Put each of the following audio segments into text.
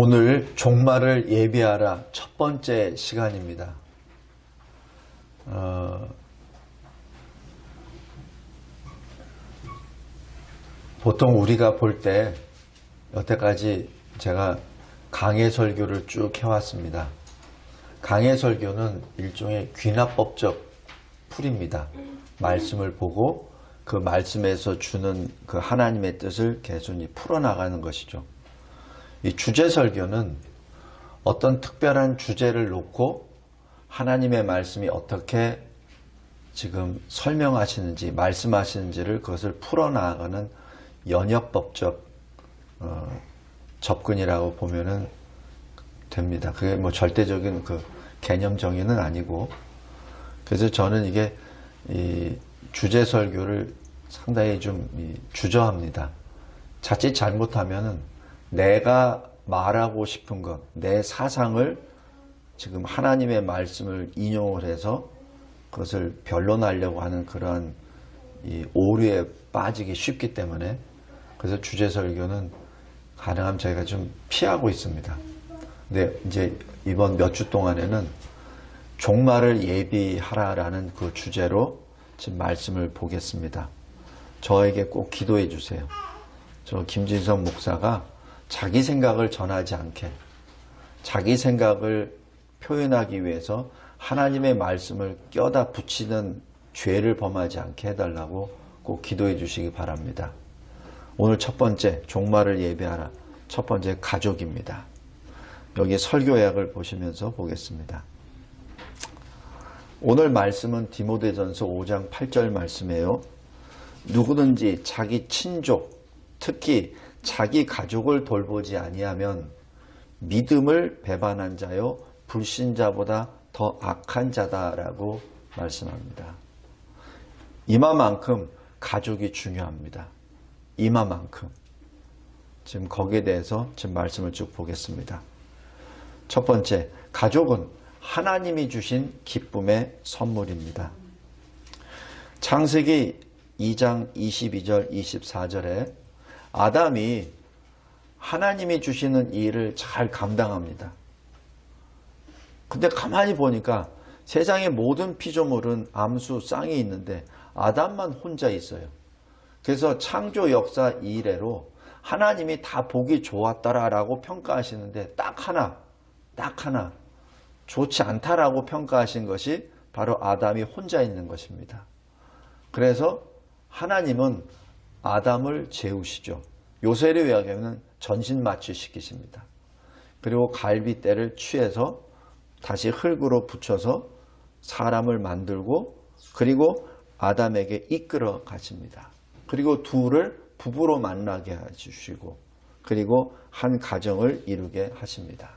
오늘 종말을 예비하라 첫 번째 시간입니다. 보통 우리가 볼 때 여태까지 제가 강해 설교를 쭉 해왔습니다. 강해 설교는 일종의 귀납법적 풀입니다. 말씀을 보고 그 말씀에서 주는 그 하나님의 뜻을 계속 풀어나가는 것이죠. 이 주제 설교는 어떤 특별한 주제를 놓고 하나님의 말씀이 어떻게 지금 설명하시는지 말씀하시는지를 그것을 풀어나가는 연역법적 접근이라고 보면은 됩니다. 그게 뭐 절대적인 그 개념 정의는 아니고, 그래서 저는 이게 이 주제 설교를 상당히 좀 주저합니다. 자칫 잘못하면은 내가 말하고 싶은 것, 내 사상을 지금 하나님의 말씀을 인용을 해서 그것을 변론하려고 하는 그러한 이 오류에 빠지기 쉽기 때문에, 그래서 주제 설교는 가능하면 저희가 좀 피하고 있습니다. 근데 이제 이번 몇 주 동안에는 종말을 예비하라라는 그 주제로 지금 말씀을 보겠습니다. 저에게 꼭 기도해 주세요. 저 김진성 목사가 자기 생각을 전하지 않게, 자기 생각을 표현하기 위해서 하나님의 말씀을 껴다 붙이는 죄를 범하지 않게 해달라고 꼭 기도해 주시기 바랍니다. 오늘 첫 번째, 종말을 예비하라. 첫 번째, 가족입니다. 여기 설교약을 보시면서 보겠습니다. 오늘 말씀은 디모데전서 5장 8절 말씀이에요. 누구든지 자기 친족, 특히 자기 가족을 돌보지 아니하면 믿음을 배반한 자요 불신자보다 더 악한 자다라고 말씀합니다. 이마만큼 가족이 중요합니다. 이마만큼. 지금 거기에 대해서 지금 말씀을 쭉 보겠습니다. 첫 번째, 가족은 하나님이 주신 기쁨의 선물입니다. 창세기 2장 22절 24절에 아담이 하나님이 주시는 일을 잘 감당합니다. 근데 가만히 보니까 세상의 모든 피조물은 암수 쌍이 있는데 아담만 혼자 있어요. 그래서 창조 역사 이래로 하나님이 다 보기 좋았다라고 평가하시는데 딱 하나 좋지 않다라고 평가하신 것이 바로 아담이 혼자 있는 것입니다. 그래서 하나님은 아담을 재우시죠. 요새로 이야기하면 전신마취 시키십니다. 그리고 갈빗대를 취해서 다시 흙으로 붙여서 사람을 만들고, 그리고 아담에게 이끌어 가십니다. 그리고 둘을 부부로 만나게 해주시고, 그리고 한 가정을 이루게 하십니다.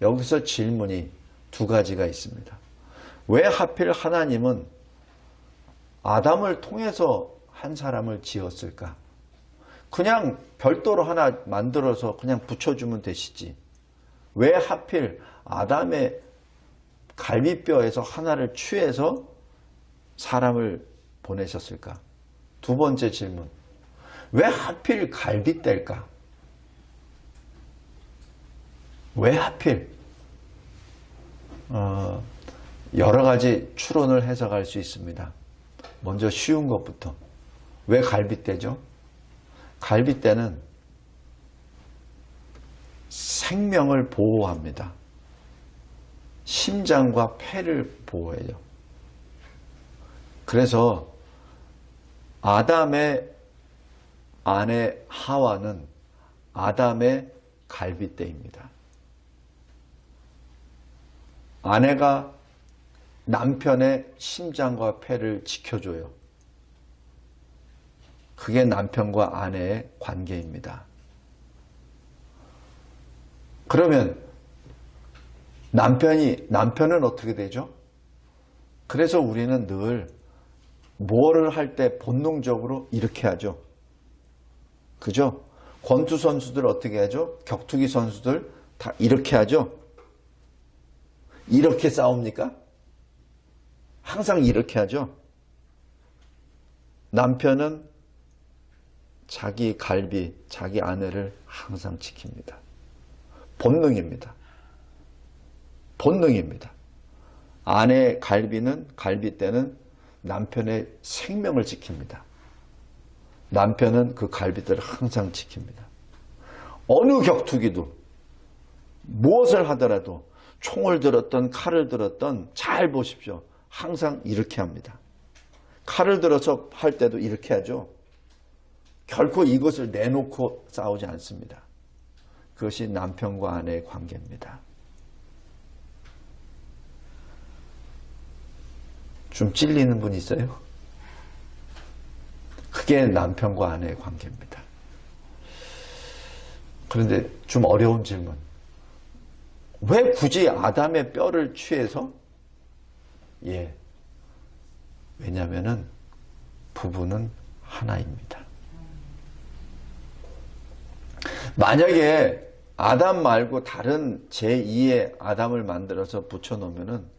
여기서 질문이 두 가지가 있습니다. 왜 하필 하나님은 아담을 통해서 한 사람을 지었을까? 그냥 별도로 하나 만들어서 그냥 붙여주면 되시지. 왜 하필 아담의 갈비뼈에서 하나를 취해서 사람을 보내셨을까? 두 번째 질문. 왜 하필 갈빗대일까? 왜 하필? 여러 가지 추론을 해석할 수 있습니다. 먼저 쉬운 것부터. 왜 갈빗대죠? 갈빗대는 생명을 보호합니다. 심장과 폐를 보호해요. 그래서 아담의 아내 하와는 아담의 갈빗대입니다. 아내가 남편의 심장과 폐를 지켜줘요. 그게 남편과 아내의 관계입니다. 그러면 남편은 어떻게 되죠? 그래서 우리는 늘 뭐를 할 때 본능적으로 이렇게 하죠. 그죠? 권투 선수들 어떻게 하죠? 격투기 선수들 다 이렇게 하죠? 이렇게 싸웁니까? 항상 이렇게 하죠. 남편은 자기 갈비, 자기 아내를 항상 지킵니다. 본능입니다. 본능입니다. 아내 갈비대는 남편의 생명을 지킵니다. 남편은 그 갈비대를 항상 지킵니다. 어느 격투기도 무엇을 하더라도 총을 들었던 칼을 들었던 잘 보십시오. 항상 이렇게 합니다. 칼을 들어서 할 때도 이렇게 하죠. 결코 이것을 내놓고 싸우지 않습니다. 그것이 남편과 아내의 관계입니다. 좀 찔리는 분 있어요? 그게 남편과 아내의 관계입니다. 그런데 좀 어려운 질문. 왜 굳이 아담의 뼈를 취해서? 왜냐하면 부부는 하나입니다. 만약에 아담 말고 다른 제2의 아담을 만들어서 붙여놓으면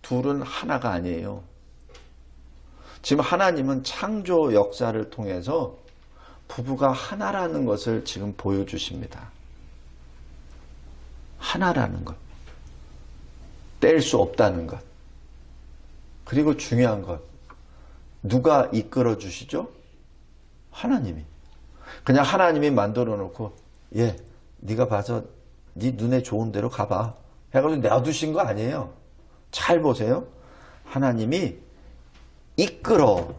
둘은 하나가 아니에요. 지금 하나님은 창조 역사를 통해서 부부가 하나라는 것을 지금 보여주십니다. 하나라는 것. 뗄 수 없다는 것. 그리고 중요한 것. 누가 이끌어 주시죠? 하나님이. 그냥 하나님이 만들어 놓고 네가 봐서 네 눈에 좋은 대로 가봐 해가지고 놔두신 거 아니에요. 잘 보세요. 하나님이 이끌어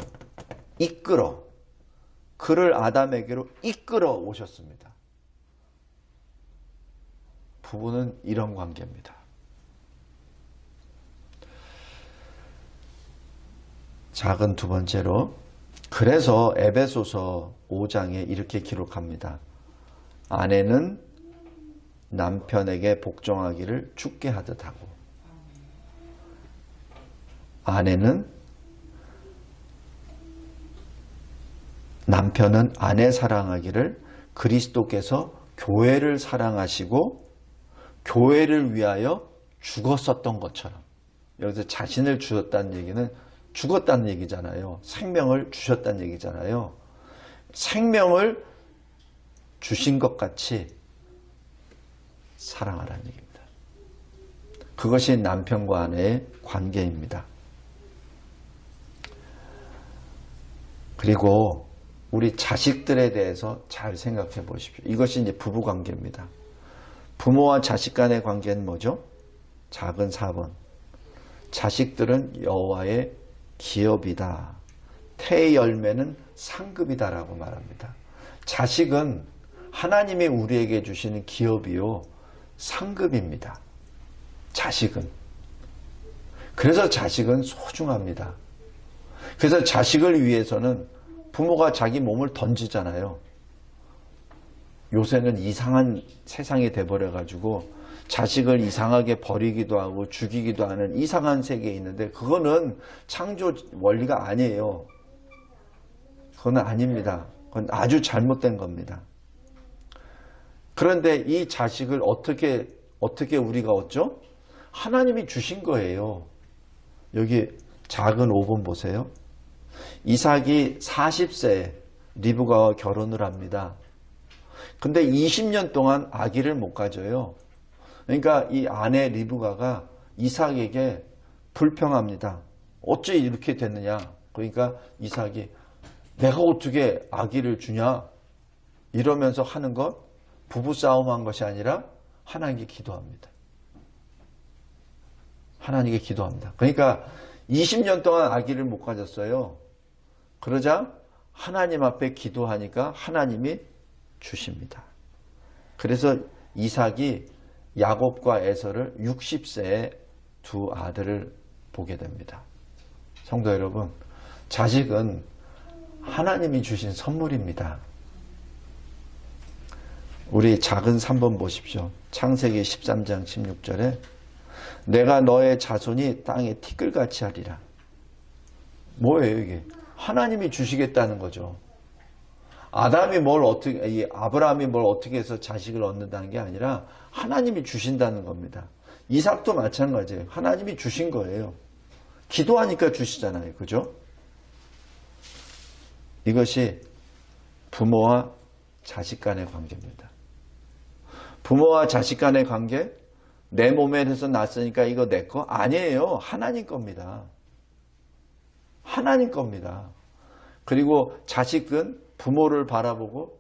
그를 아담에게로 이끌어 오셨습니다. 부부는 이런 관계입니다. 작은 두 번째로, 그래서 에베소서 5장에 이렇게 기록합니다. 아내는 남편에게 복종하기를 주께 하듯 하고, 남편은 아내 사랑하기를 그리스도께서 교회를 사랑하시고 교회를 위하여 죽었었던 것처럼. 여기서 자신을 주셨다는 얘기는 죽었다는 얘기잖아요. 생명을 주셨다는 얘기잖아요. 생명을 주신 것 같이 사랑하라는 얘기입니다. 그것이 남편과 아내의 관계입니다. 그리고 우리 자식들에 대해서 잘 생각해 보십시오. 이것이 이제 부부 관계입니다. 부모와 자식 간의 관계는 뭐죠? 작은 4번. 자식들은 여호와의 기업이다. 태의 열매는 상급이다라고 말합니다. 자식은 하나님이 우리에게 주시는 기업이요, 상급입니다. 자식은. 그래서 자식은 소중합니다. 그래서 자식을 위해서는 부모가 자기 몸을 던지잖아요. 요새는 이상한 세상이 돼버려가지고 자식을 이상하게 버리기도 하고 죽이기도 하는 이상한 세계에 있는데, 그거는 창조 원리가 아니에요. 그건 아닙니다. 그건 아주 잘못된 겁니다. 그런데 이 자식을 어떻게 우리가 얻죠? 하나님이 주신 거예요. 여기 작은 5번 보세요. 이삭이 40세에 리브가와 결혼을 합니다. 근데 20년 동안 아기를 못 가져요. 그러니까 이 아내 리브가가 이삭에게 불평합니다. 어째 이렇게 됐느냐. 그러니까 이삭이 내가 어떻게 아기를 주냐 이러면서 하는 것, 부부싸움한 것이 아니라 하나님께 기도합니다. 하나님께 기도합니다. 그러니까 20년 동안 아기를 못 가졌어요. 그러자 하나님 앞에 기도하니까 하나님이 주십니다. 그래서 이삭이 야곱과 에서를 60세에 두 아들을 보게 됩니다. 성도 여러분, 자식은 하나님이 주신 선물입니다. 우리 작은 3번 보십시오. 창세기 13장 16절에 내가 너의 자손이 땅에 티끌같이 하리라. 뭐예요 이게? 하나님이 주시겠다는 거죠. 아브라함이 뭘 어떻게 해서 자식을 얻는다는 게 아니라 하나님이 주신다는 겁니다. 이삭도 마찬가지예요. 하나님이 주신 거예요. 기도하니까 주시잖아요. 그죠? 이것이 부모와 자식 간의 관계입니다. 부모와 자식 간의 관계, 내 몸에서 났으니까 이거 내 거? 아니에요. 하나님 겁니다. 하나님 겁니다. 그리고 자식은 부모를 바라보고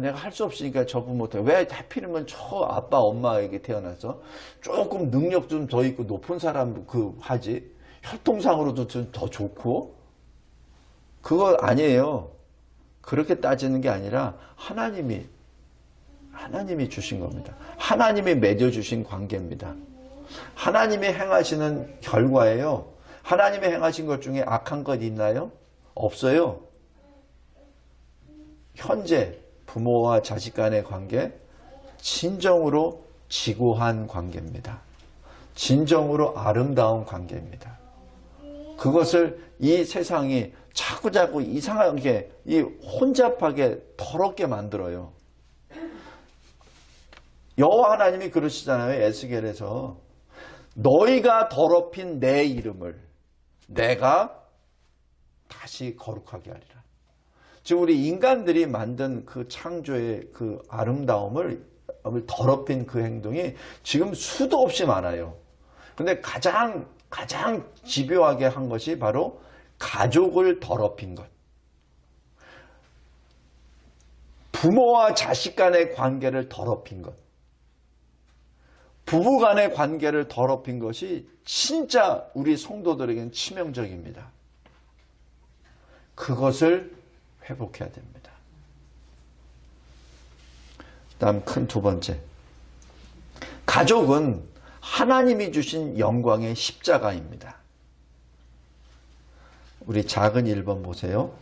내가 할 수 없으니까 저 부모한테 왜 하필이면 저 아빠 엄마에게 태어나서 조금 능력 좀 더 있고 높은 사람 하지 혈통상으로도 좀 더 좋고 그거 아니에요. 그렇게 따지는 게 아니라 하나님이 주신 겁니다. 하나님이 맺어주신 관계입니다. 하나님이 행하시는 결과예요. 하나님이 행하신 것 중에 악한 것 있나요? 없어요. 현재 부모와 자식 간의 관계, 진정으로 지고한 관계입니다. 진정으로 아름다운 관계입니다. 그것을 이 세상이 자꾸자꾸 이상하게 혼잡하게 더럽게 만들어요. 여호와 하나님이 그러시잖아요. 에스겔에서 너희가 더럽힌 내 이름을 내가 다시 거룩하게 하리라. 즉 우리 인간들이 만든 그 창조의 그 아름다움을 더럽힌 그 행동이 지금 수도 없이 많아요. 그런데 가장 집요하게 한 것이 바로 가족을 더럽힌 것. 부모와 자식 간의 관계를 더럽힌 것. 부부 간의 관계를 더럽힌 것이 진짜 우리 성도들에게는 치명적입니다. 그것을 회복해야 됩니다. 다음 큰 두 번째. 가족은 하나님이 주신 영광의 십자가입니다. 우리 작은 1번 보세요.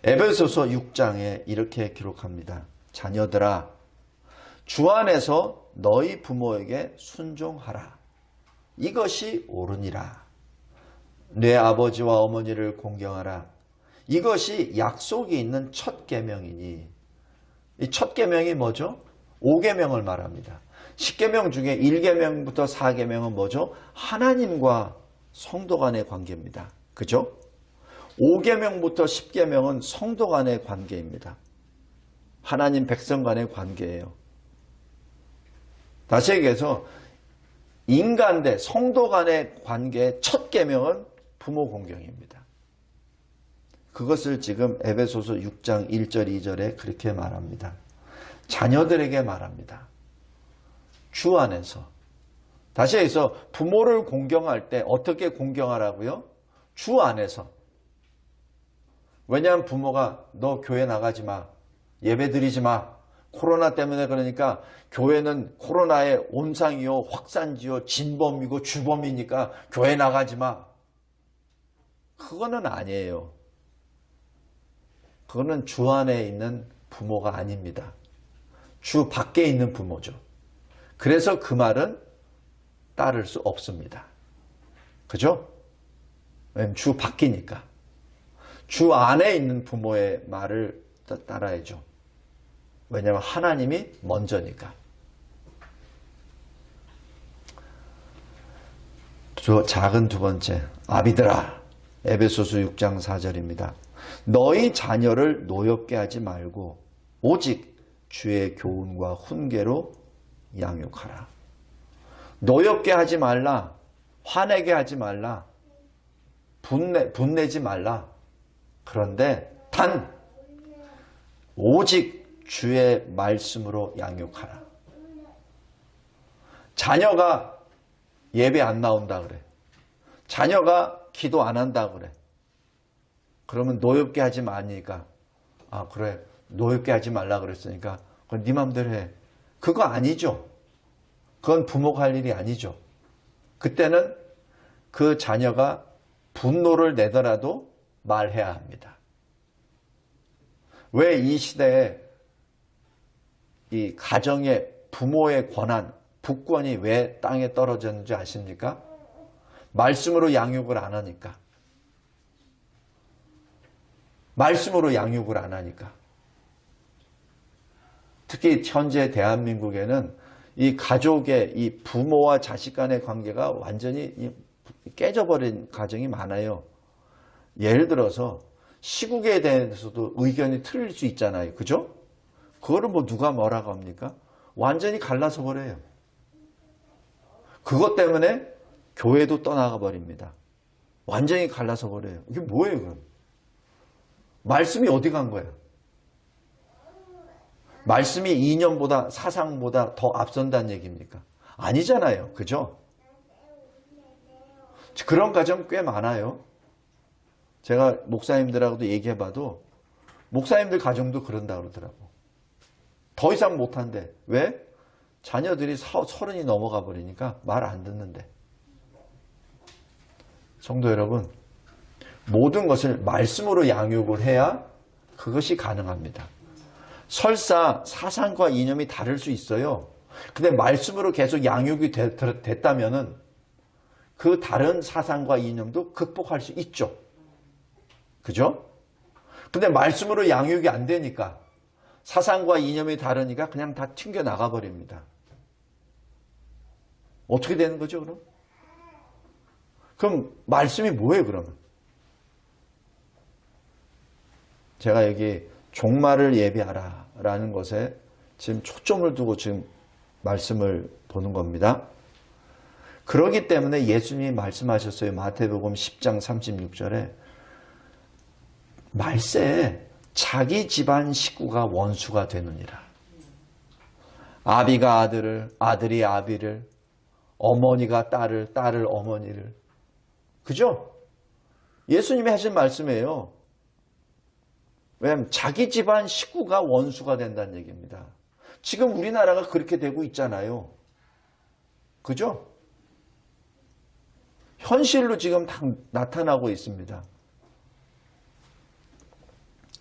에베소서 6장에 이렇게 기록합니다. 자녀들아, 주 안에서 너희 부모에게 순종하라. 이것이 옳으니라. 내 아버지와 어머니를 공경하라. 이것이 약속이 있는 첫 계명이니. 이 첫 계명이 뭐죠? 5계명을 말합니다. 10계명 중에 1계명부터 4계명은 뭐죠? 하나님과 성도 간의 관계입니다. 그죠? 5계명부터 10계명은 성도 간의 관계입니다. 하나님 백성 간의 관계예요. 다시 얘기해서 인간 대 성도 간의 관계의 첫 계명은 부모 공경입니다. 그것을 지금 에베소서 6장 1절 2절에 그렇게 말합니다. 자녀들에게 말합니다. 주 안에서. 다시 해서 부모를 공경할 때 어떻게 공경하라고요? 주 안에서. 왜냐하면 부모가 너 교회 나가지 마. 예배 드리지 마. 코로나 때문에 그러니까 교회는 코로나의 온상이요, 확산지요, 진범이고 주범이니까 교회 나가지 마. 그거는 아니에요. 그거는 주 안에 있는 부모가 아닙니다. 주 밖에 있는 부모죠. 그래서 그 말은 따를 수 없습니다. 그죠? 왜냐면 주 밖이니까. 주 안에 있는 부모의 말을 따라야죠. 왜냐하면 하나님이 먼저니까. 작은 두 번째, 아비들아. 에베소서 6장 4절입니다. 너희 자녀를 노엽게 하지 말고 오직 주의 교훈과 훈계로 양육하라. 노엽게 하지 말라. 화내게 하지 말라. 분내지 말라. 그런데 단 오직 주의 말씀으로 양육하라. 자녀가 예배 안 나온다 그래. 자녀가 기도 안 한다 그래. 그러면 노엽게 하지 마니까 아 그래 노엽게 하지 말라 그랬으니까 그건 네 맘대로 해. 그거 아니죠. 그건 부모가 할 일이 아니죠. 그때는 그 자녀가 분노를 내더라도 말해야 합니다. 왜 이 시대에 이 가정의 부모의 권한, 부권이 왜 땅에 떨어졌는지 아십니까? 말씀으로 양육을 안 하니까. 말씀으로 양육을 안 하니까. 특히 현재 대한민국에는 이 가족의 이 부모와 자식 간의 관계가 완전히 깨져버린 가정이 많아요. 예를 들어서 시국에 대해서도 의견이 틀릴 수 있잖아요. 그죠? 그거를 뭐 누가 뭐라고 합니까? 완전히 갈라서 버려요. 그것 때문에 교회도 떠나가 버립니다. 완전히 갈라서 버려요. 이게 뭐예요, 그럼? 말씀이 어디 간 거예요? 말씀이 이념보다 사상보다 더 앞선다는 얘기입니까? 아니잖아요. 그죠? 그런 가정 꽤 많아요. 제가 목사님들하고도 얘기해봐도 목사님들 가정도 그런다 그러더라고. 더 이상 못한대. 왜? 자녀들이 30이 넘어가 버리니까 말 안 듣는데. 성도 여러분, 모든 것을 말씀으로 양육을 해야 그것이 가능합니다. 설사 사상과 이념이 다를 수 있어요. 근데 말씀으로 계속 양육이 됐다면은 그 다른 사상과 이념도 극복할 수 있죠. 그죠? 근데 말씀으로 양육이 안 되니까 사상과 이념이 다르니까 그냥 다 튕겨 나가 버립니다. 어떻게 되는 거죠, 그럼? 그럼 말씀이 뭐예요, 그러면? 제가 여기 종말을 예비하라 라는 것에 지금 초점을 두고 지금 말씀을 보는 겁니다. 그렇기 때문에 예수님이 말씀하셨어요. 마태복음 10장 36절에 말세에 자기 집안 식구가 원수가 되느니라. 아비가 아들을, 아들이 아비를, 어머니가 딸을, 딸을 어머니를. 그죠? 예수님이 하신 말씀이에요. 왜냐하면 자기 집안 식구가 원수가 된다는 얘기입니다. 지금 우리나라가 그렇게 되고 있잖아요. 그죠? 현실로 지금 다 나타나고 있습니다.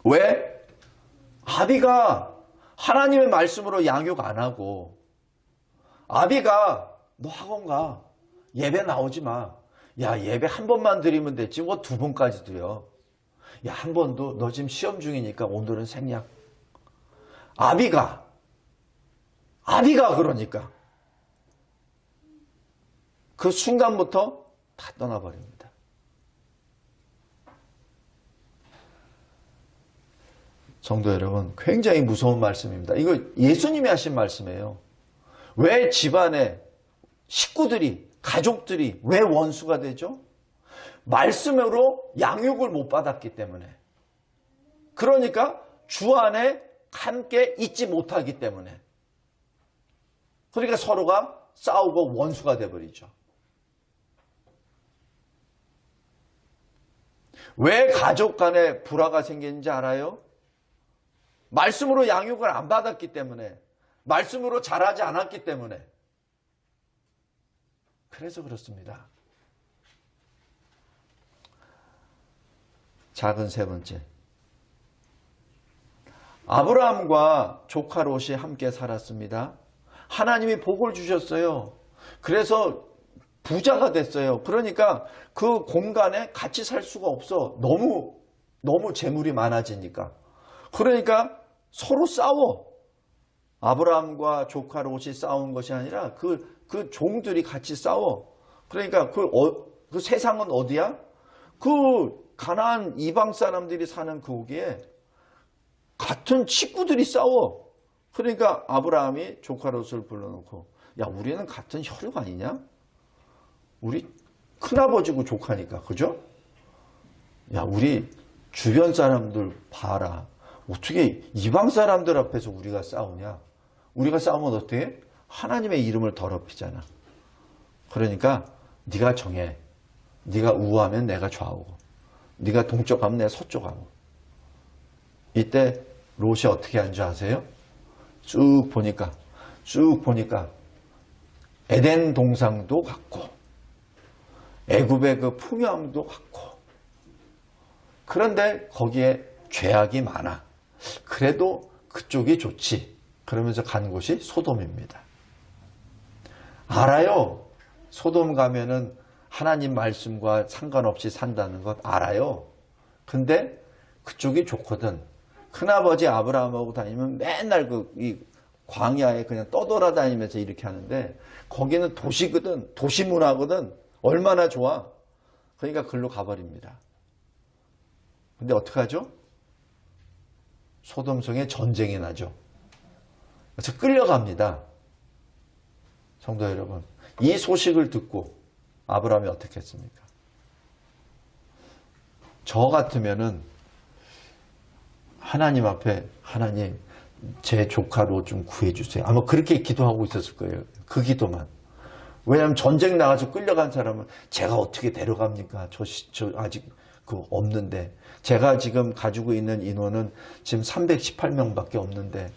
왜? 아비가 하나님의 말씀으로 양육 안 하고 아비가 너 학원 가. 예배 나오지 마. 야, 예배 한 번만 드리면 됐지. 뭐 두 번까지 드려. 야, 한 번도 너 지금 시험 중이니까 오늘은 생략. 아비가 그러니까 그 순간부터 다 떠나버립니다. 성도 여러분, 굉장히 무서운 말씀입니다. 이거 예수님이 하신 말씀이에요. 왜 집안에 식구들이, 가족들이 왜 원수가 되죠? 말씀으로 양육을 못 받았기 때문에. 그러니까 주 안에 함께 있지 못하기 때문에. 그러니까 서로가 싸우고 원수가 되어버리죠. 왜 가족 간에 불화가 생기는지 알아요? 말씀으로 양육을 안 받았기 때문에, 말씀으로 자라지 않았기 때문에. 그래서 그렇습니다. 작은 세 번째. 아브라함과 조카 롯이 함께 살았습니다. 하나님이 복을 주셨어요. 그래서 부자가 됐어요. 그러니까 그 공간에 같이 살 수가 없어. 너무 재물이 많아지니까. 그러니까 서로 싸워. 아브라함과 조카 롯이 싸운 것이 아니라 그 종들이 같이 싸워. 그러니까 그 세상은 어디야? 그 가나안 이방 사람들이 사는 거기에 같은 친구들이 싸워. 그러니까 아브라함이 조카 롯을 불러놓고 야, 우리는 같은 혈육 아니냐? 우리 큰아버지고 조카니까. 그죠? 야, 우리 주변 사람들 봐라. 어떻게 이방 사람들 앞에서 우리가 싸우냐? 우리가 싸우면 어떻게? 하나님의 이름을 더럽히잖아. 그러니까 네가 정해. 네가 우하면 내가 좌우고, 네가 동쪽 가면 내가 서쪽 가고. 이때 롯이 어떻게 한 줄 아세요? 쭉 보니까 에덴 동상도 같고 애굽의 그 풍요함도 같고, 그런데 거기에 죄악이 많아. 그래도 그쪽이 좋지. 그러면서 간 곳이 소돔입니다. 알아요. 소돔 가면은 하나님 말씀과 상관없이 산다는 것 알아요. 근데 그쪽이 좋거든. 큰아버지 아브라함하고 다니면 맨날 이 광야에 그냥 떠돌아다니면서 이렇게 하는데 거기는 도시거든. 도시 문화거든. 얼마나 좋아. 그러니까 글로 가버립니다. 근데 어떡하죠? 소돔성에 전쟁이 나죠. 그래서 끌려갑니다. 성도 여러분, 이 소식을 듣고 아브라함이 어떻게 했습니까? 저 같으면은 하나님 앞에 하나님 제 조카 롯 좀 구해주세요. 아마 그렇게 기도하고 있었을 거예요. 그 기도만. 왜냐하면 전쟁 나가서 끌려간 사람은 제가 어떻게 데려갑니까? 저 아직 없는데 제가 지금 가지고 있는 인원은 지금 318명밖에 없는데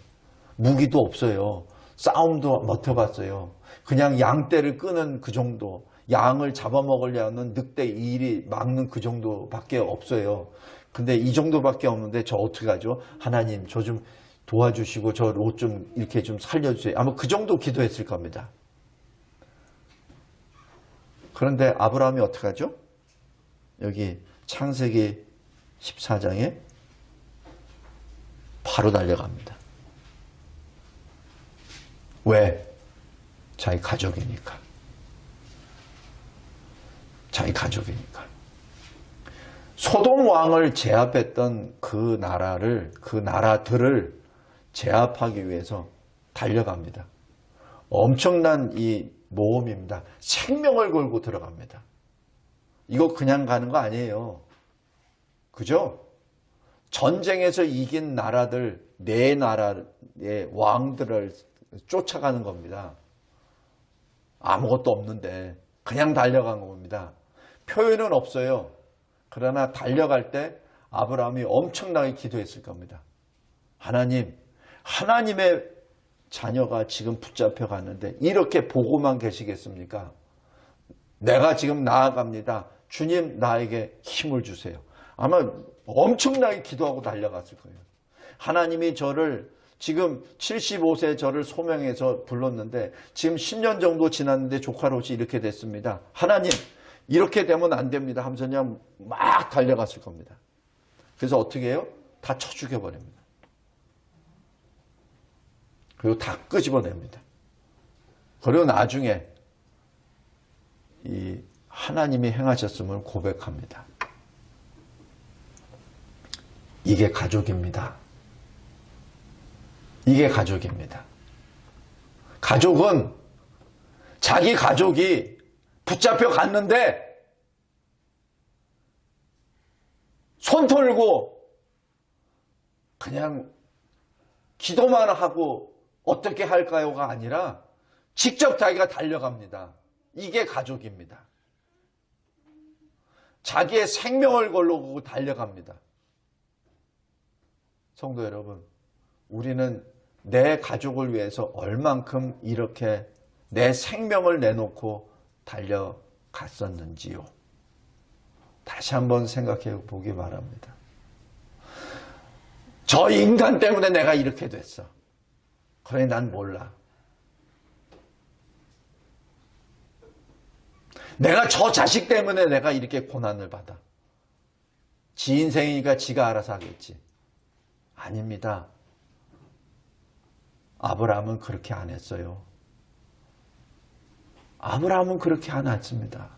무기도 없어요. 싸움도 못 해봤어요. 그냥 양떼를 끄는 그 정도, 양을 잡아먹으려는 늑대 2일이 막는 그 정도밖에 없어요. 근데 이 정도밖에 없는데 저 어떻게 하죠? 하나님 저 좀 도와주시고 저 롯 좀 이렇게 좀 살려주세요. 아마 그 정도 기도했을 겁니다. 그런데 아브라함이 어떻게 하죠? 여기 창세기 14장에 바로 달려갑니다. 왜? 자기 가족이니까. 자기 가족이니까. 소돔 왕을 제압했던 그 나라들을 제압하기 위해서 달려갑니다. 엄청난 이 모험입니다. 생명을 걸고 들어갑니다. 이거 그냥 가는 거 아니에요. 그죠? 전쟁에서 이긴 나라들, 네 나라의 왕들을 쫓아가는 겁니다. 아무것도 없는데 그냥 달려간 겁니다. 표현은 없어요. 그러나 달려갈 때 아브라함이 엄청나게 기도했을 겁니다. 하나님의 자녀가 지금 붙잡혀 갔는데 이렇게 보고만 계시겠습니까? 내가 지금 나아갑니다. 주님 나에게 힘을 주세요. 아마 엄청나게 기도하고 달려갔을 거예요. 하나님이 저를 지금 75세 저를 소명해서 불렀는데 지금 10년 정도 지났는데 조카 롯이 이렇게 됐습니다. 하나님 이렇게 되면 안 됩니다 하면서 그냥 막 달려갔을 겁니다. 그래서 어떻게 해요? 다 쳐 죽여버립니다. 그리고 다 끄집어냅니다. 그리고 나중에 이 하나님이 행하셨음을 고백합니다. 이게 가족입니다. 이게 가족입니다. 가족은 자기 가족이 붙잡혀 갔는데 손 털고 그냥 기도만 하고 어떻게 할까요가 아니라 직접 자기가 달려갑니다. 이게 가족입니다. 자기의 생명을 걸고 달려갑니다. 성도 여러분, 우리는 내 가족을 위해서 얼만큼 이렇게 내 생명을 내놓고 달려갔었는지요. 다시 한번 생각해 보기 바랍니다. 저 인간 때문에 내가 이렇게 됐어. 그래 난 몰라. 내가 저 자식 때문에 내가 이렇게 고난을 받아. 지 인생이니까 지가 알아서 하겠지. 아닙니다. 아브라함은 그렇게 안 했어요. 아브라함은 그렇게 안 했습니다.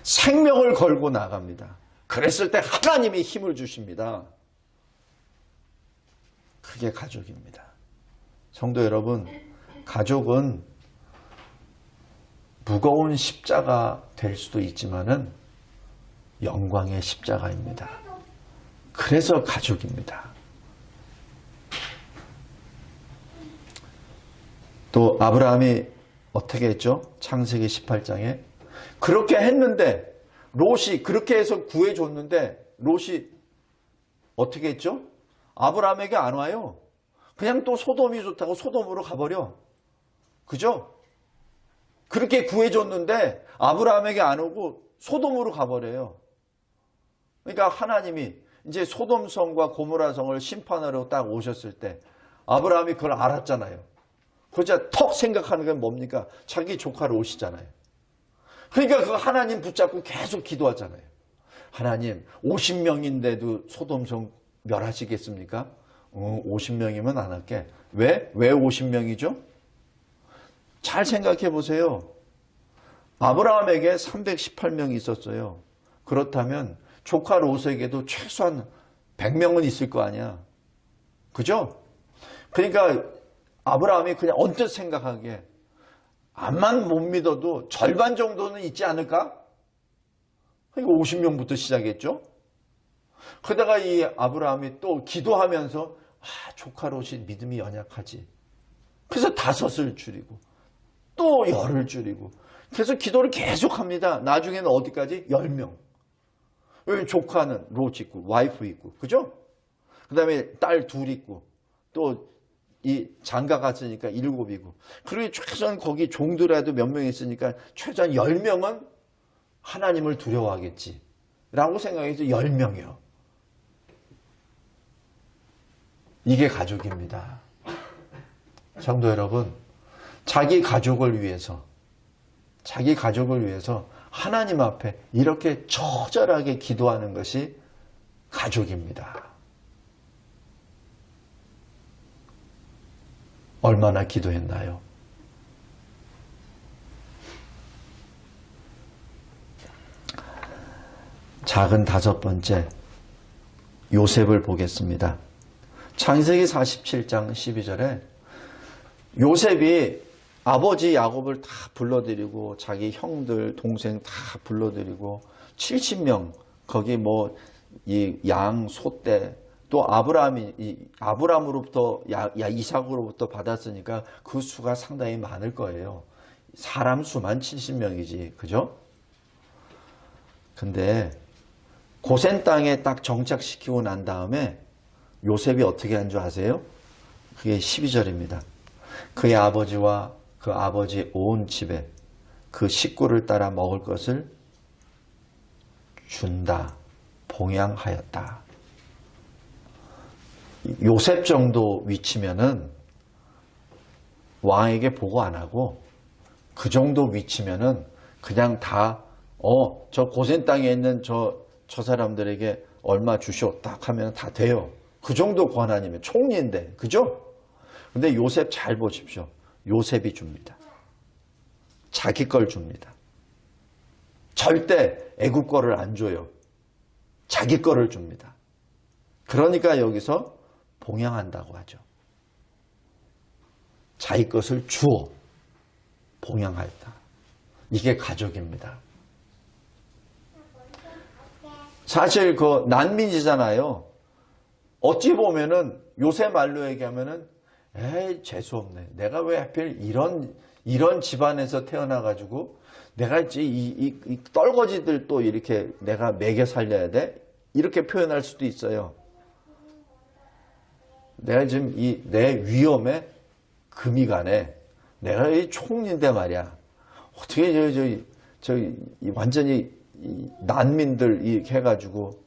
생명을 걸고 나갑니다. 그랬을 때 하나님이 힘을 주십니다. 그게 가족입니다. 성도 여러분, 가족은 무거운 십자가 될 수도 있지만은 영광의 십자가입니다. 그래서 가족입니다. 또 아브라함이 어떻게 했죠? 창세기 18장에 그렇게 했는데 롯이 그렇게 해서 구해줬는데 롯이 어떻게 했죠? 아브라함에게 안 와요. 그냥 또 소돔이 좋다고 소돔으로 가버려. 그죠? 그렇게 구해줬는데 아브라함에게 안 오고 소돔으로 가버려요. 그러니까 하나님이 이제 소돔성과 고모라성을 심판하러 딱 오셨을 때 아브라함이 그걸 알았잖아요. 그러자 턱 생각하는 건 뭡니까? 자기 조카를 오시잖아요. 그러니까 그 하나님 붙잡고 계속 기도하잖아요. 하나님 50명인데도 소돔성 멸하시겠습니까? 50명이면 안 할게. 왜 50명이죠? 잘 생각해 보세요. 아브라함에게 318명이 있었어요. 그렇다면 조카 롯에게도 최소한 100명은 있을 거 아니야. 그죠? 그러니까 아브라함이 그냥 언뜻 생각하기에 암만 못 믿어도 절반 정도는 있지 않을까? 그러니까 50명부터 시작했죠. 그러다가 이 아브라함이 또 기도하면서 조카 롯이 믿음이 연약하지. 그래서 5을 줄이고 또 10을 줄이고 그래서 기도를 계속합니다. 나중에는 어디까지? 10명. 여기 조카는 롯 있고 와이프 있고 그죠? 그 다음에 딸 2 있고 또 이 장가 갔으니까 7이고 그리고 최소한 거기 종들라도 몇 명 있으니까 최소한 10명은 하나님을 두려워하겠지 라고 생각해서 10명이요. 이게 가족입니다. 성도 여러분, 자기 가족을 위해서 하나님 앞에 이렇게 처절하게 기도하는 것이 가족입니다. 얼마나 기도했나요? 작은 5번째, 요셉을 보겠습니다. 창세기 47장 12절에 요셉이 아버지 야곱을 다 불러들이고 자기 형들, 동생 다 불러들이고 70명, 거기 뭐 이 양, 소떼, 또 아브라함으로부터 이삭으로부터 받았으니까 그 수가 상당히 많을 거예요. 사람 수만 70명이지, 그죠? 근데 고센 땅에 딱 정착시키고 난 다음에 요셉이 어떻게 한 줄 아세요? 그게 12절입니다. 그의 아버지와 그 아버지 온 집에 그 식구를 따라 먹을 것을 준다, 봉양하였다. 요셉 정도 위치면은 왕에게 보고 안 하고 그 정도 위치면은 그냥 다 저 고센 땅에 있는 저 사람들에게 얼마 주시오 딱 하면 다 돼요. 그 정도 권한이면 총리인데, 그죠? 근데 요셉 잘 보십시오. 요셉이 줍니다. 자기 걸 줍니다. 절대 애국 거를 안 줘요. 자기 거를 줍니다. 그러니까 여기서 봉양한다고 하죠. 자기 것을 주어 봉양하였다. 이게 가족입니다. 사실 그 난민이잖아요. 어찌 보면은 요새 말로 얘기하면은 에이 재수없네. 내가 왜 하필 이런 집안에서 태어나가지고 내가 이제 이 떨거지들 또 이렇게 내가 먹여 살려야 돼? 이렇게 표현할 수도 있어요. 내가 지금 내 위험에 금이 가네. 내가 이 총리인데 말이야. 어떻게 완전히 난민들 이렇게 해가지고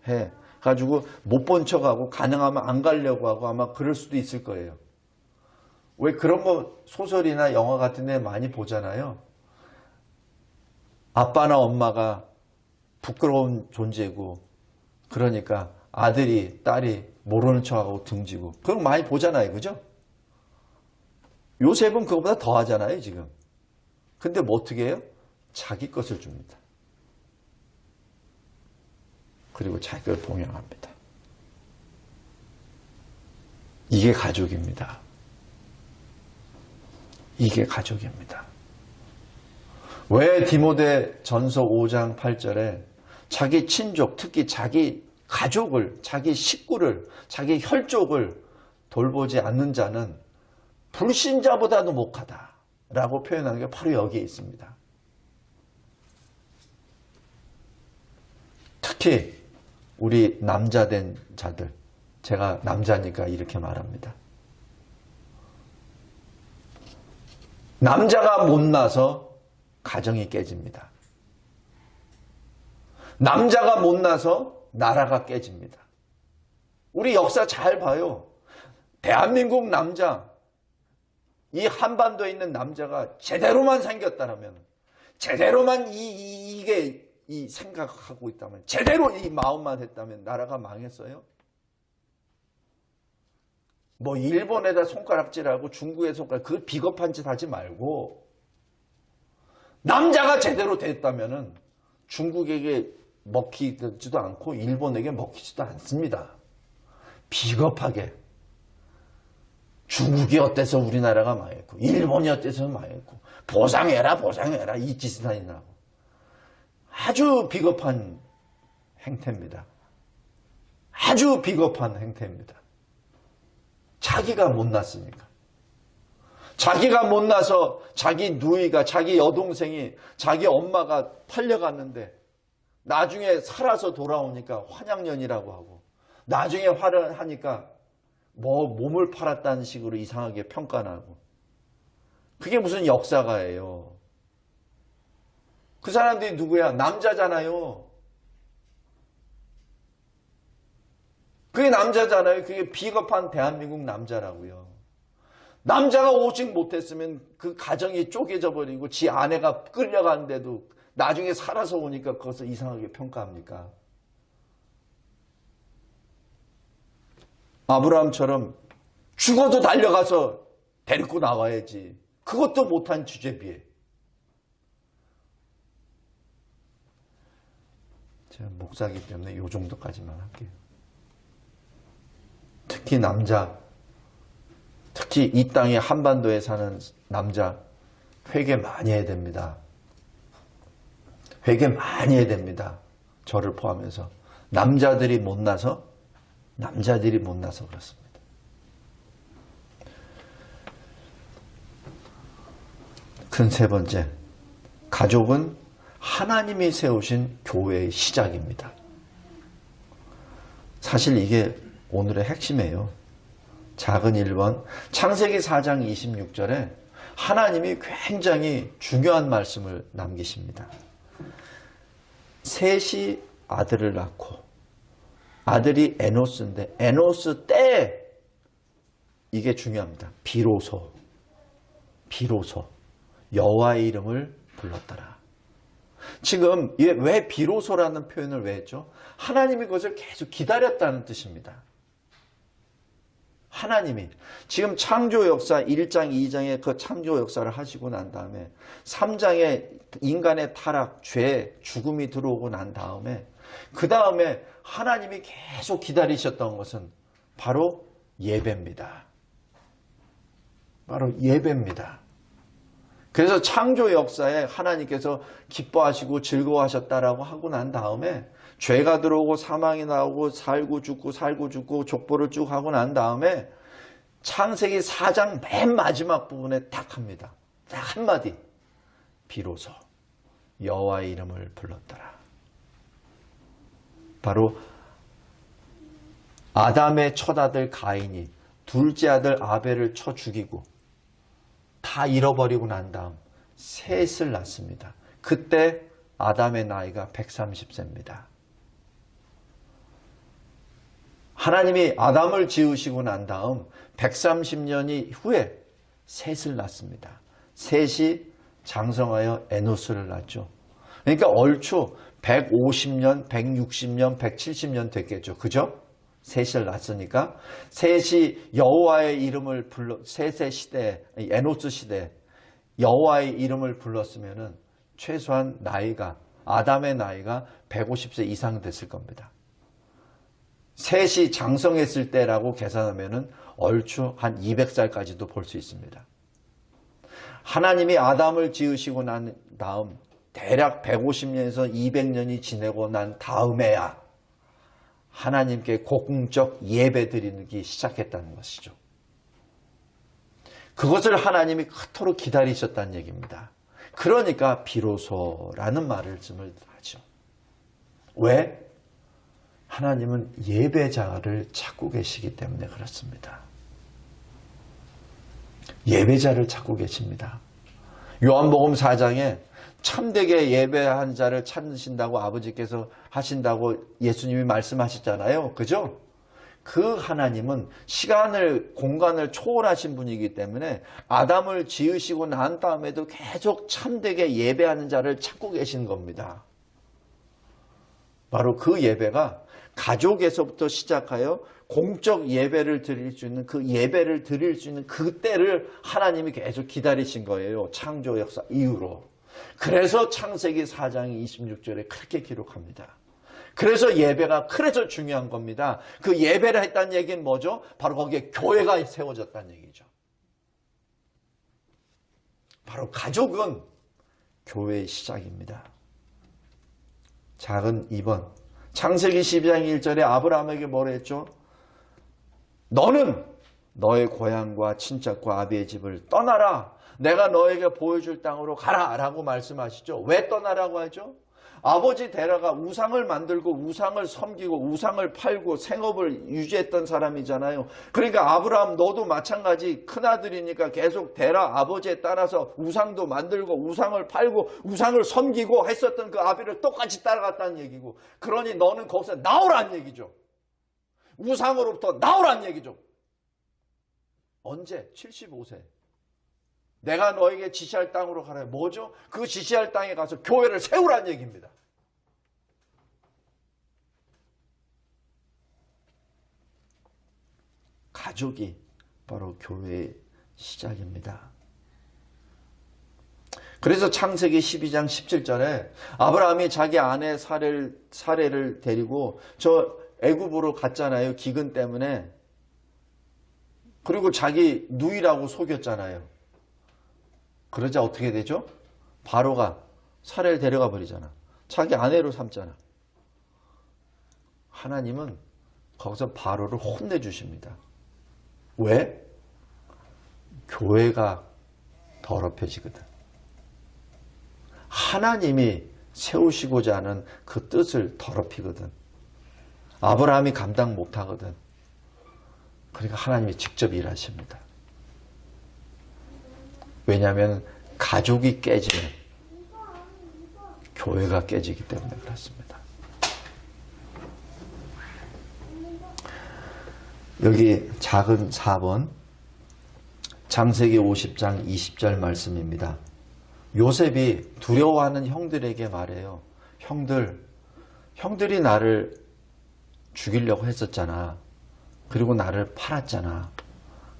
못 본 척하고 가능하면 안 가려고 하고 아마 그럴 수도 있을 거예요. 왜 그런 거 소설이나 영화 같은 데 많이 보잖아요. 아빠나 엄마가 부끄러운 존재고 그러니까 아들이 딸이 모르는 척하고 등지고 그런 거 많이 보잖아요. 그죠? 요셉은 그거보다 더 하잖아요. 지금. 근데 뭐 어떻게 해요? 자기 것을 줍니다. 그리고 자기를 봉양합니다. 이게 가족입니다. 이게 가족입니다. 왜 디모데 전서 5장 8절에 자기 친족, 특히 자기 가족을, 자기 식구를, 자기 혈족을 돌보지 않는 자는 불신자보다도 목하다라고 표현한 게 바로 여기에 있습니다. 특히 우리 남자된 자들, 제가 남자니까 이렇게 말합니다. 남자가 못나서 가정이 깨집니다. 남자가 못나서 나라가 깨집니다. 우리 역사 잘 봐요. 대한민국 남자, 이 한반도에 있는 남자가 제대로만 생겼다면, 제대로만 이게 생각하고 있다면, 제대로 이 마음만 했다면 나라가 망했어요? 뭐 일본에다 손가락질하고 중국에 손가락, 그 비겁한 짓 하지 말고 남자가 제대로 됐다면은 중국에게 먹히지도 않고 일본에게 먹히지도 않습니다. 비겁하게 중국이 어때서 우리나라가 망했고, 일본이 어때서 망했고, 보상해라 이 짓을 하느라고. 아주 비겁한 행태입니다. 아주 비겁한 행태입니다. 자기가 못났으니까. 자기가 못나서 자기 누이가, 자기 여동생이, 자기 엄마가 팔려갔는데 나중에 살아서 돌아오니까 환양년이라고 하고, 나중에 화를 하니까 몸을 팔았다는 식으로 이상하게 평가나고. 그게 무슨 역사가예요. 그 사람들이 누구야? 남자잖아요. 그게 남자잖아요. 그게 비겁한 대한민국 남자라고요. 남자가 오직 못했으면 그 가정이 쪼개져 버리고 지 아내가 끌려가는데도 나중에 살아서 오니까 그것을 이상하게 평가합니까? 아브라함처럼 죽어도 달려가서 데리고 나와야지. 그것도 못한 주제비에. 제가 목사이기 때문에 이 정도까지만 할게요. 특히 남자, 특히 이 땅에 한반도에 사는 남자, 회개 많이 해야 됩니다. 회개 많이 해야 됩니다. 저를 포함해서. 남자들이 못나서 그렇습니다. 큰 세 번째, 가족은 하나님이 세우신 교회의 시작입니다. 사실 이게 오늘의 핵심이에요. 작은 1번, 창세기 4장 26절에 하나님이 굉장히 중요한 말씀을 남기십니다. 셋이 아들을 낳고, 아들이 에노스인데 에노스 때, 이게 중요합니다. 비로소 여호와의 이름을 불렀더라. 지금 왜 비로소라는 표현을 왜 했죠? 하나님이 그것을 계속 기다렸다는 뜻입니다. 하나님이 지금 창조 역사 1장 2장의 그 창조 역사를 하시고 난 다음에 3장에 인간의 타락, 죄, 죽음이 들어오고 난 다음에 그 다음에 하나님이 계속 기다리셨던 것은 바로 예배입니다. 바로 예배입니다. 그래서 창조 역사에 하나님께서 기뻐하시고 즐거워하셨다라고 하고 난 다음에 죄가 들어오고 사망이 나오고 살고 죽고 족보를 쭉 하고 난 다음에 창세기 4장 맨 마지막 부분에 딱 합니다. 딱 한마디. 비로소 여호와의 이름을 불렀더라. 바로 아담의 첫아들 가인이 둘째 아들 아벨을 쳐 죽이고 다 잃어버리고 난 다음 셋을 낳습니다. 그때 아담의 나이가 130세입니다. 하나님이 아담을 지으시고 난 다음 130년이 후에 셋을 낳습니다. 셋이 장성하여 에노스를 낳죠. 그러니까 얼추 150년, 160년, 170년 됐겠죠. 그죠? 셋을 낳았으니까 셋이 여호와의 이름을 불러 셋의 시대, 에노스 시대 여호와의 이름을 불렀으면은 최소한 나이가 아담의 나이가 150세 이상 됐을 겁니다. 셋이 장성했을 때라고 계산하면은 얼추 한 200살까지도 볼 수 있습니다. 하나님이 아담을 지으시고 난 다음 대략 150년에서 200년이 지내고 난 다음에야 하나님께 공적 예배 드리기 시작했다는 것이죠. 그것을 하나님이 그토록 기다리셨다는 얘기입니다. 그러니까 비로소라는 말씀을 하죠. 왜? 하나님은 예배자를 찾고 계시기 때문에 그렇습니다. 예배자를 찾고 계십니다. 요한복음 4장에 참되게 예배한 자를 찾으신다고 아버지께서 하신다고 예수님이 말씀하셨잖아요. 그죠? 그 하나님은 시간을, 공간을 초월하신 분이기 때문에 아담을 지으시고 난 다음에도 계속 참되게 예배하는 자를 찾고 계신 겁니다. 바로 그 예배가 가족에서부터 시작하여 공적 예배를 드릴 수 있는 그 예배를 드릴 수 있는 그때를 하나님이 계속 기다리신 거예요. 창조 역사 이후로. 그래서 창세기 4장 26절에 그렇게 기록합니다. 그래서 예배가 그래서 중요한 겁니다. 그 예배를 했다는 얘기는 뭐죠? 바로 거기에 교회가 세워졌다는 얘기죠. 바로 가족은 교회의 시작입니다. 작은 2번. 창세기 12장 1절에 아브라함에게 뭐라 했죠? 너는 너의 고향과 친척과 아비의 집을 떠나라. 내가 너에게 보여줄 땅으로 가라 라고 말씀하시죠. 왜 떠나라고 하죠? 아버지 데라가 우상을 만들고 우상을 섬기고 우상을 팔고 생업을 유지했던 사람이잖아요. 그러니까 아브라함 너도 마찬가지 큰아들이니까 계속 데라 아버지에 따라서 우상도 만들고 우상을 팔고 우상을 섬기고 했었던 그 아비를 똑같이 따라갔다는 얘기고, 그러니 너는 거기서 나오라는 얘기죠. 우상으로부터 나오라는 얘기죠. 언제? 75세. 내가 너에게 지시할 땅으로 가라. 뭐죠? 그 지시할 땅에 가서 교회를 세우라는 얘기입니다. 가족이 바로 교회의 시작입니다. 그래서 창세기 12장 17절에 아브라함이 자기 아내 사레를 데리고 저 애굽으로 갔잖아요. 기근 때문에. 그리고 자기 누이라고 속였잖아요. 그러자 어떻게 되죠? 바로가 사레를 데려가 버리잖아. 자기 아내로 삼잖아. 하나님은 거기서 바로를 혼내주십니다. 왜? 교회가 더럽혀지거든. 하나님이 세우시고자 하는 그 뜻을 더럽히거든. 아브라함이 감당 못하거든. 그러니까 하나님이 직접 일하십니다. 왜냐하면 가족이 깨지면 교회가 깨지기 때문에 그렇습니다. 여기 작은 4번 창세기 50장 20절 말씀입니다. 요셉이 두려워하는 형들에게 말해요. 형들이 나를 죽이려고 했었잖아. 그리고 나를 팔았잖아.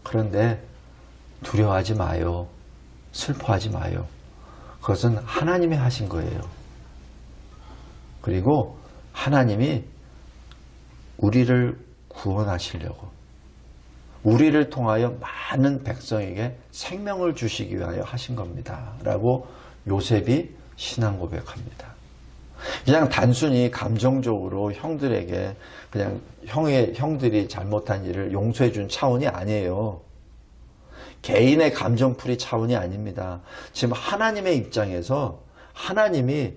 그런데 두려워하지 마요. 슬퍼하지 마요. 그것은 하나님이 하신 거예요. 그리고 하나님이 우리를 구원하시려고, 우리를 통하여 많은 백성에게 생명을 주시기 위하여 하신 겁니다. 라고 요셉이 신앙 고백합니다. 그냥 단순히 감정적으로 형들에게 그냥 형들이 잘못한 일을 용서해 준 차원이 아니에요. 개인의 감정풀이 차원이 아닙니다. 지금 하나님의 입장에서 하나님이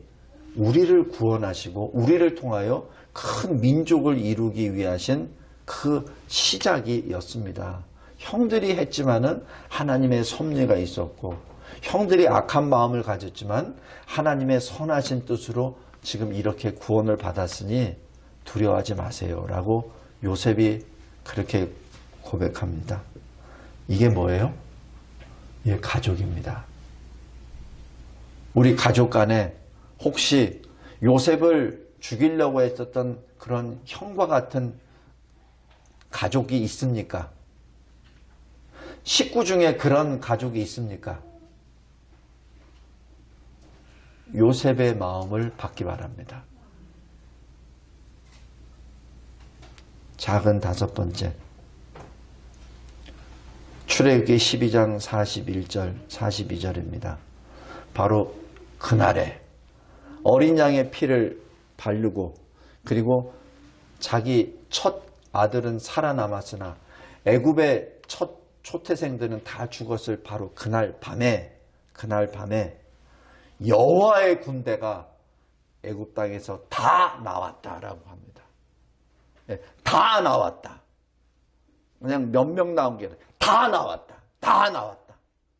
우리를 구원하시고 우리를 통하여 큰 민족을 이루기 위하신 그 시작이었습니다. 형들이 했지만은 하나님의 섭리가 있었고, 형들이 악한 마음을 가졌지만 하나님의 선하신 뜻으로 지금 이렇게 구원을 받았으니 두려워하지 마세요 라고 요셉이 그렇게 고백합니다. 이게 뭐예요? 이게 가족입니다. 우리 가족 간에 혹시 요셉을 죽이려고 했었던 그런 형과 같은 가족이 있습니까? 식구 중에 그런 가족이 있습니까? 요셉의 마음을 받기 바랍니다. 작은 5번째, 출애굽기 12장 41절 42절입니다. 바로 그날에 어린 양의 피를 바르고, 그리고 자기 첫 아들은 살아남았으나 애굽의 첫 초태생들은 다 죽었을 바로 그날 밤에 여호와의 군대가 애굽 땅에서 다 나왔다라고 합니다. 네, 다 나왔다. 그냥 몇 명 나온 게 아니라 다 나왔다.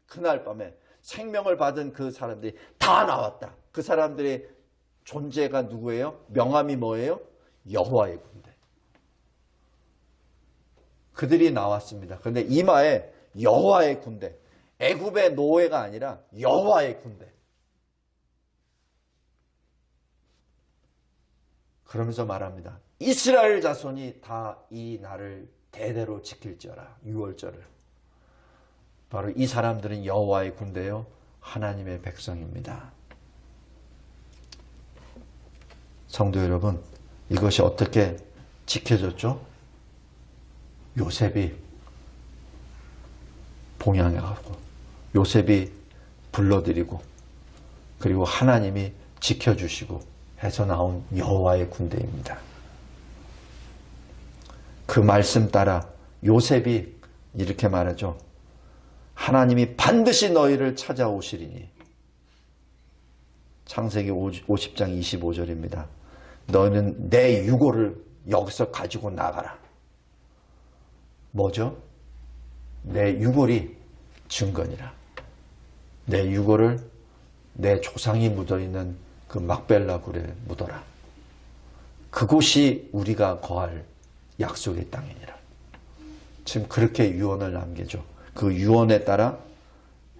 그날 밤에 생명을 받은 그 사람들이 다 나왔다. 그 사람들의 존재가 누구예요? 명함이 뭐예요? 여호와의 군대. 그들이 나왔습니다. 그런데 이마에 여호와의 군대, 애굽의 노예가 아니라 여호와의 군대. 그러면서 말합니다. 이스라엘 자손이 다 이 날을 대대로 지킬지어라. 유월절을. 바로 이 사람들은 여호와의 군대요, 하나님의 백성입니다. 성도 여러분, 이것이 어떻게 지켜졌죠? 요셉이 봉양해가고 요셉이 불러들이고 그리고 하나님이 지켜주시고 해서 나온 여호와의 군대입니다. 그 말씀 따라 요셉이 이렇게 말하죠. 하나님이 반드시 너희를 찾아오시리니. 창세기 50장 25절입니다. 너는 내 유고를 여기서 가지고 나가라. 뭐죠? 내 유골이 증거니라. 내 유골을 내 조상이 묻어있는 그 막벨라 굴에 묻어라. 그곳이 우리가 거할 약속의 땅이니라. 지금 그렇게 유언을 남기죠. 그 유언에 따라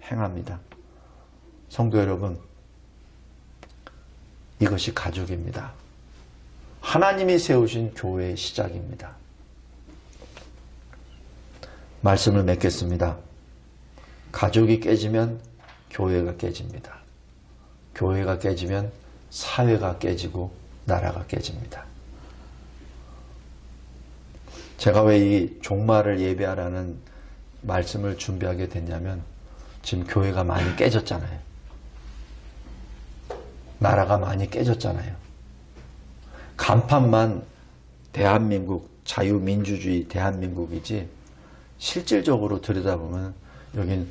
행합니다. 성도 여러분, 이것이 가족입니다. 하나님이 세우신 교회의 시작입니다. 말씀을 맺겠습니다. 가족이 깨지면 교회가 깨집니다. 교회가 깨지면 사회가 깨지고 나라가 깨집니다. 제가 왜 이 종말을 예배하라는 말씀을 준비하게 됐냐면 지금 교회가 많이 깨졌잖아요. 나라가 많이 깨졌잖아요. 간판만 대한민국 자유민주주의 대한민국이지 실질적으로 들여다보면 여긴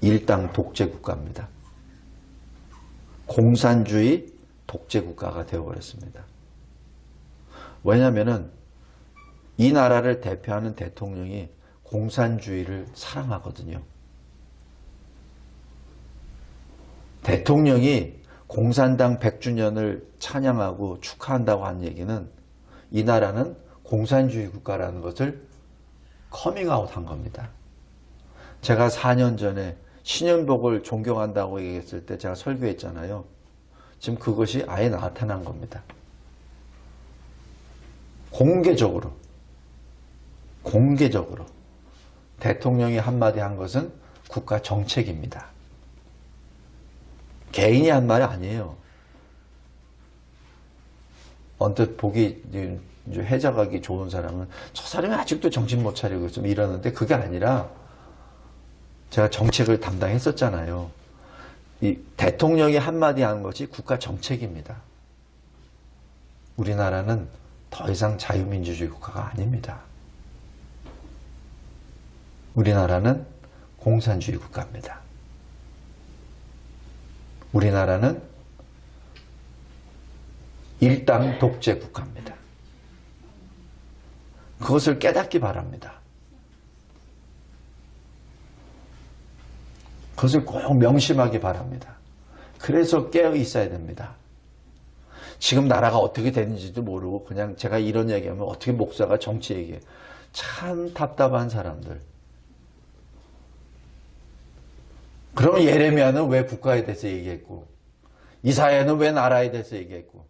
일당 독재국가입니다. 공산주의 독재국가가 되어버렸습니다. 왜냐하면 이 나라를 대표하는 대통령이 공산주의를 사랑하거든요. 대통령이 공산당 100주년을 찬양하고 축하한다고 한 얘기는 이 나라는 공산주의 국가라는 것을 커밍아웃 한 겁니다. 제가 4년 전에 신윤복을 존경한다고 얘기했을 때 제가 설교했잖아요. 지금 그것이 아예 나타난 겁니다. 공개적으로 대통령이 한마디 한 것은 국가 정책입니다. 개인이 한 말이 아니에요. 언뜻 보기 해석하기 좋은 사람은 저 사람이 아직도 정신 못 차리고 있으면 이러는데 그게 아니라 제가 정책을 담당했었잖아요. 이 대통령이 한마디 한 것이 국가 정책입니다. 우리나라는 더 이상 자유민주주의 국가가 아닙니다. 우리나라는 공산주의 국가입니다. 우리나라는 일당 독재 국가입니다. 그것을 깨닫기 바랍니다. 그것을 꼭 명심하기 바랍니다. 그래서 깨어 있어야 됩니다. 지금 나라가 어떻게 되는지도 모르고 그냥 제가 이런 얘기하면 어떻게 목사가 정치 얘기해. 참 답답한 사람들. 그러면 예레미야는 왜 국가에 대해서 얘기했고 이사야는 왜 나라에 대해서 얘기했고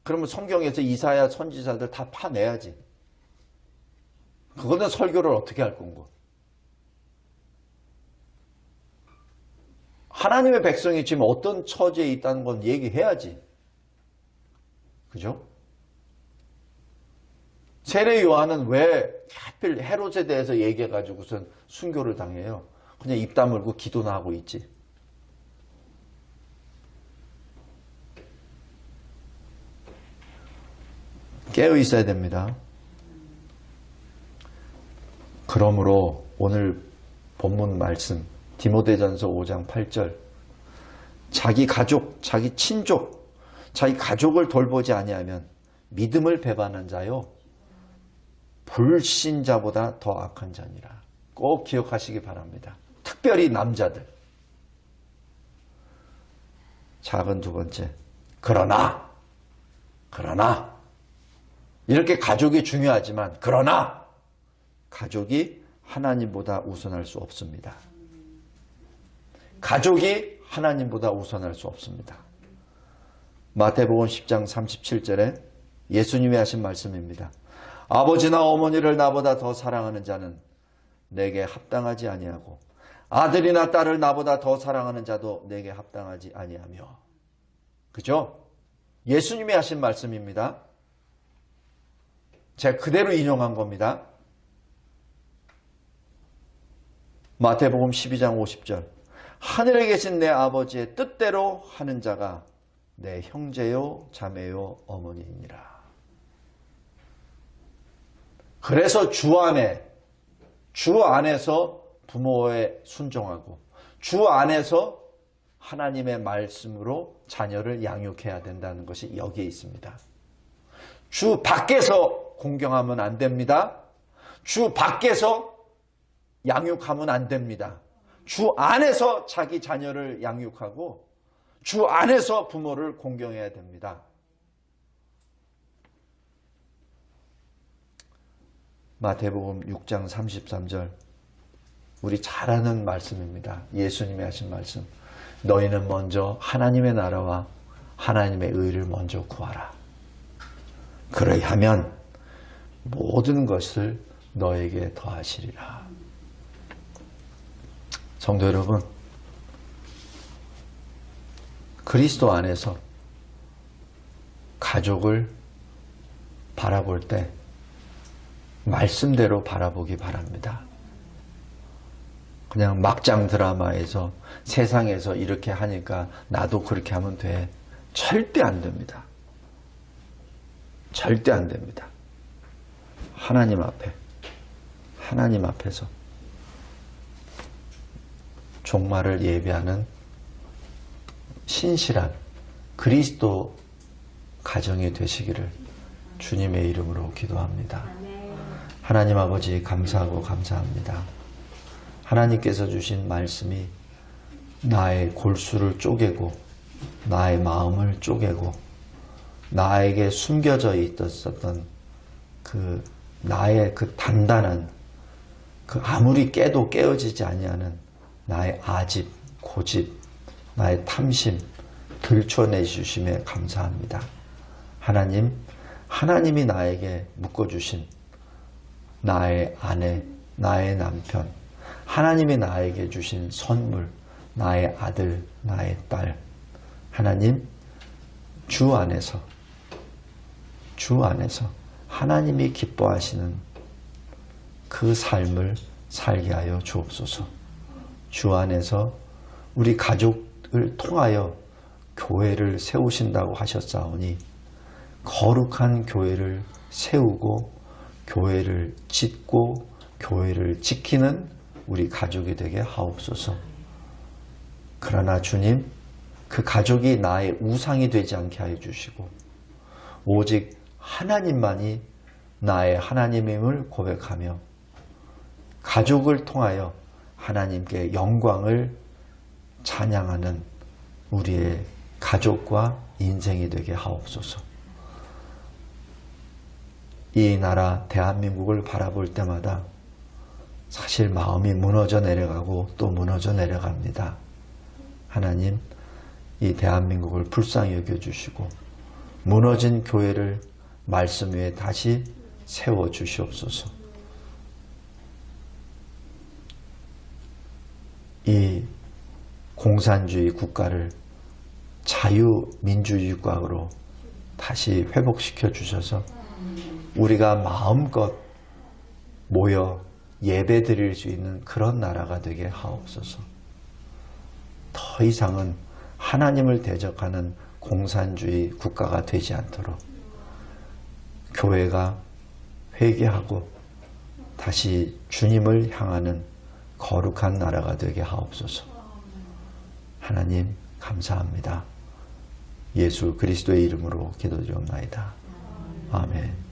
그러면 성경에서 이사야 선지자들 다 파내야지. 그거는 설교를 어떻게 할 건고. 하나님의 백성이 지금 어떤 처지에 있다는 건 얘기해야지. 그죠? 세례 요한은 왜 하필 헤롯에 대해서 얘기해가지고선 순교를 당해요? 그냥 입 다물고 기도나 하고 있지. 깨어 있어야 됩니다. 그러므로 오늘 본문 말씀 디모데전서 5장 8절 자기 가족, 자기 친족, 자기 가족을 돌보지 아니하면 믿음을 배반한 자요 불신자보다 더 악한 자니라. 꼭 기억하시기 바랍니다. 특별히 남자들. 작은 두 번째. 그러나 이렇게 가족이 중요하지만 그러나 가족이 하나님보다 우선할 수 없습니다. 가족이 하나님보다 우선할 수 없습니다. 마태복음 10장 37절에 예수님이 하신 말씀입니다. 아버지나 어머니를 나보다 더 사랑하는 자는 내게 합당하지 아니하고 아들이나 딸을 나보다 더 사랑하는 자도 내게 합당하지 아니하며. 그죠? 예수님이 하신 말씀입니다. 제가 그대로 인용한 겁니다. 마태복음 12장 50절. 하늘에 계신 내 아버지의 뜻대로 하는 자가 내 형제요 자매요 어머니이니라. 그래서 주 안에서 부모에 순종하고 주 안에서 하나님의 말씀으로 자녀를 양육해야 된다는 것이 여기에 있습니다. 주 밖에서 공경하면 안 됩니다. 주 밖에서 양육하면 안 됩니다. 주 안에서 자기 자녀를 양육하고 주 안에서 부모를 공경해야 됩니다. 마태복음 6장 33절 우리 잘 아는 말씀입니다. 예수님이 하신 말씀. 너희는 먼저 하나님의 나라와 하나님의 의를 먼저 구하라. 그러하면 모든 것을 너에게 더하시리라. 성도 여러분, 그리스도 안에서 가족을 바라볼 때 말씀대로 바라보기 바랍니다. 그냥 막장 드라마에서 세상에서 이렇게 하니까 나도 그렇게 하면 돼. 절대 안 됩니다. 절대 안 됩니다. 하나님 앞에서 종말을 예비하는 신실한 그리스도 가정이 되시기를 주님의 이름으로 기도합니다. 하나님 아버지 감사하고 감사합니다. 하나님께서 주신 말씀이 나의 골수를 쪼개고 나의 마음을 쪼개고 나에게 숨겨져 있었던 그 나의 그 단단한 그 아무리 깨도 깨어지지 아니하는 나의 아집, 고집, 나의 탐심 들춰내 주심에 감사합니다. 하나님이 나에게 묶어주신 나의 아내, 나의 남편, 하나님이 나에게 주신 선물, 나의 아들, 나의 딸, 하나님 주 안에서 하나님이 기뻐하시는 그 삶을 살게 하여 주옵소서. 주 안에서 우리 가족을 통하여 교회를 세우신다고 하셨사오니 거룩한 교회를 세우고 교회를 짓고 교회를 지키는 우리 가족이 되게 하옵소서. 그러나 주님, 그 가족이 나의 우상이 되지 않게 하여 주시고 오직 하나님만이 나의 하나님임을 고백하며 가족을 통하여 하나님께 영광을 찬양하는 우리의 가족과 인생이 되게 하옵소서. 이 나라 대한민국을 바라볼 때마다 사실 마음이 무너져 내려가고 또 무너져 내려갑니다. 하나님, 이 대한민국을 불쌍히 여겨주시고 무너진 교회를 말씀 위에 다시 세워주시옵소서. 이 공산주의 국가를 자유민주주의 국가로 다시 회복시켜 주셔서 우리가 마음껏 모여 예배 드릴 수 있는 그런 나라가 되게 하옵소서. 더 이상은 하나님을 대적하는 공산주의 국가가 되지 않도록 교회가 회개하고 다시 주님을 향하는 거룩한 나라가 되게 하옵소서. 하나님 감사합니다. 예수 그리스도의 이름으로 기도드리옵나이다. 아멘.